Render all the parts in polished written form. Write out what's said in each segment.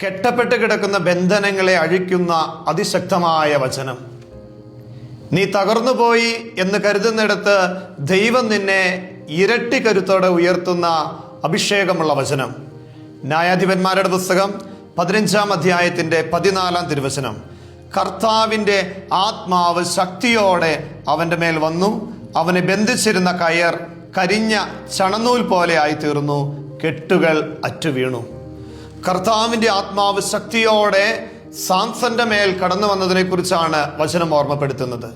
കെട്ടപ്പെട്ട് കിടക്കുന്ന ബന്ധനങ്ങളെ അഴിക്കുന്ന അതിശക്തമായ വചനം. നീ തകർന്നുപോയി എന്ന് കരുതുന്നിടത്ത് ദൈവം നിന്നെ ഇരട്ടി കരുത്തോടെ ഉയർത്തുന്ന അഭിഷേകമുള്ള വചനം. ന്യായാധിപന്മാരുടെ പുസ്തകം 15-ാം അധ്യായത്തിന്റെ 14-ാം തിരുവചനം. കർത്താവിൻ്റെ ആത്മാവ് ശക്തിയോടെ അവൻ്റെ മേൽ വന്നു, അവനെ ബന്ധിച്ചിരുന്ന കയർ കരിഞ്ഞ ചണനൂൽ പോലെ ആയിത്തീർന്നു, കെട്ടുകൾ അറ്റുവീണു. കർത്താവിൻ്റെ ആത്മാവ് ശക്തിയോടെ സാംസന്റെ മേൽ കടന്നു വന്നതിനെ കുറിച്ചാണ് വചനം ഓർമ്മപ്പെടുത്തുന്നത്.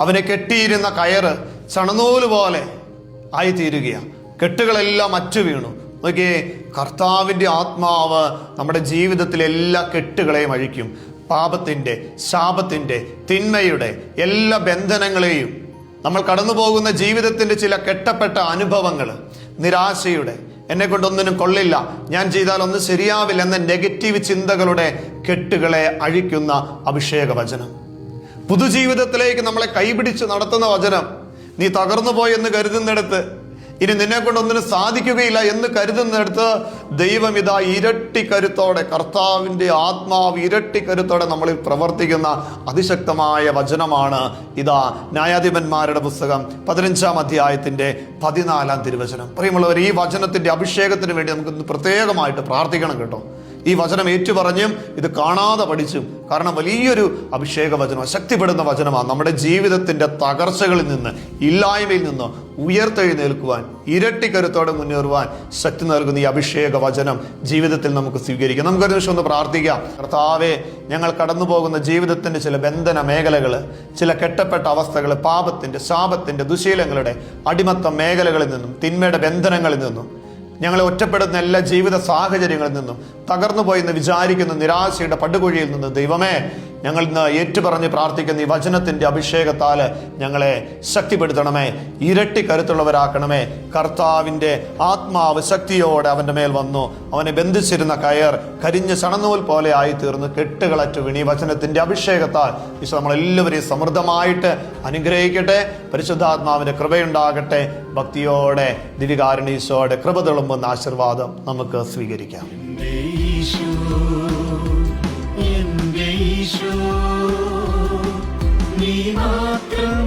അവനെ കെട്ടിയിരുന്ന കയറ് ചണനൂല് പോലെ ആയിത്തീരുകയാണ്, കെട്ടുകളെല്ലാം അറ്റുവീണു. നോക്കിയേ, കർത്താവിൻ്റെ ആത്മാവ് നമ്മുടെ ജീവിതത്തിലെ എല്ലാ കെട്ടുകളെയും അഴിക്കും. പാപത്തിൻ്റെ, ശാപത്തിൻ്റെ, തിന്മയുടെ എല്ലാ ബന്ധനങ്ങളെയും, നമ്മൾ കടന്നു പോകുന്ന ജീവിതത്തിൻ്റെ ചില കെട്ടപ്പെട്ട അനുഭവങ്ങൾ, നിരാശയുടെ, എന്നെ കൊണ്ടൊന്നിനും കൊള്ളില്ല, ഞാൻ ചെയ്താൽ ഒന്നും ശരിയാവില്ല എന്ന നെഗറ്റീവ് ചിന്തകളുടെ കെട്ടുകളെ അഴിക്കുന്ന അഭിഷേക വചനം. പുതുജീവിതത്തിലേക്ക് നമ്മളെ കൈപിടിച്ച് നടത്തുന്ന വചനം. നീ തകർന്നു പോയെന്ന് കരുതുന്നിടത്ത്, ഇനി നിന്നെ കൊണ്ടൊന്നിനും സാധിക്കുകയില്ല എന്ന് കരുതുന്നിടത്ത്, ദൈവം ഇതാ ഇരട്ടി കരുത്തോടെ, കർത്താവിൻ്റെ ആത്മാവ് ഇരട്ടി കരുത്തോടെ നമ്മളിൽ പ്രവർത്തിക്കുന്ന അതിശക്തമായ വചനമാണ് ഇതാ ന്യായാധിപന്മാരുടെ പുസ്തകം 15-ാം അധ്യായത്തിന്റെ 14-ാം തിരുവചനം. പ്രിയമുള്ളവർ, ഈ വചനത്തിന്റെ അഭിഷേകത്തിന് വേണ്ടി നമുക്ക് പ്രത്യേകമായിട്ട് പ്രാർത്ഥിക്കണം കേട്ടോ. ഈ വചനം ഏറ്റുപറഞ്ഞും ഇത് കാണാതെ പഠിച്ചും, കാരണം വലിയൊരു അഭിഷേക വചനമാണ്, ശക്തിപ്പെടുന്ന വചനമാണ്. നമ്മുടെ ജീവിതത്തിന്റെ തകർച്ചകളിൽ നിന്ന്, ഇല്ലായ്മയിൽ നിന്ന് ഉയർത്തെഴുന്നേൽക്കുവാൻ, ഇരട്ടി കരുത്തോടെ മുന്നേറുവാൻ ശക്തി നൽകുന്ന ഈ അഭിഷേക വചനം ജീവിതത്തിൽ നമുക്ക് സ്വീകരിക്കാം. നമുക്കൊരു നിമിഷം ഒന്ന് പ്രാർത്ഥിക്കാം. കർത്താവേ, ഞങ്ങൾ കടന്നു പോകുന്ന ജീവിതത്തിന്റെ ചില ബന്ധന മേഖലകൾ, ചില കെട്ടപ്പെട്ട അവസ്ഥകൾ, പാപത്തിന്റെ, ശാപത്തിന്റെ, ദുശീലങ്ങളുടെ അടിമത്ത മേഖലകളിൽ നിന്നും, തിന്മയുടെ ബന്ധനങ്ങളിൽ നിന്നും, ഞങ്ങളെ ഒറ്റപ്പെടുന്ന എല്ലാ ജീവിത സാഹചര്യങ്ങളിൽ നിന്നും, തകർന്നു പോയെന്ന് വിചാരിക്കുന്ന നിരാശയുടെ പടുകുഴിയിൽ നിന്ന് ദൈവമേ, ഞങ്ങൾ ഇന്ന് ഏറ്റുപറഞ്ഞ് പ്രാർത്ഥിക്കുന്ന ഈ വചനത്തിന്റെ അഭിഷേകത്താൽ ഞങ്ങളെ ശക്തിപ്പെടുത്തണമേ, ഇരട്ടി കരുത്തുള്ളവരാക്കണമേ. കർത്താവിൻ്റെ ആത്മാവ് ശക്തിയോടെ അവൻ്റെ മേൽ വന്നു, അവനെ ബന്ധിച്ചിരുന്ന കയർ കരിഞ്ഞ ചണനൂൽ പോലെ ആയിത്തീർന്നു, കെട്ടുകളറ്റു വീണു. ഈ വചനത്തിന്റെ അഭിഷേകത്താൽ ഈശോ നമ്മളെല്ലാവരെയും സമൃദ്ധമായിട്ട് അനുഗ്രഹിക്കട്ടെ. പരിശുദ്ധാത്മാവിന്റെ കൃപയുണ്ടാകട്ടെ. ഭക്തിയോടെ ദിവികാരുണ്യത്തോടെ കൃപ തുളുമ്പുന്ന ആശീർവാദം നമുക്ക് സ്വീകരിക്കാം. നീ മാത്രം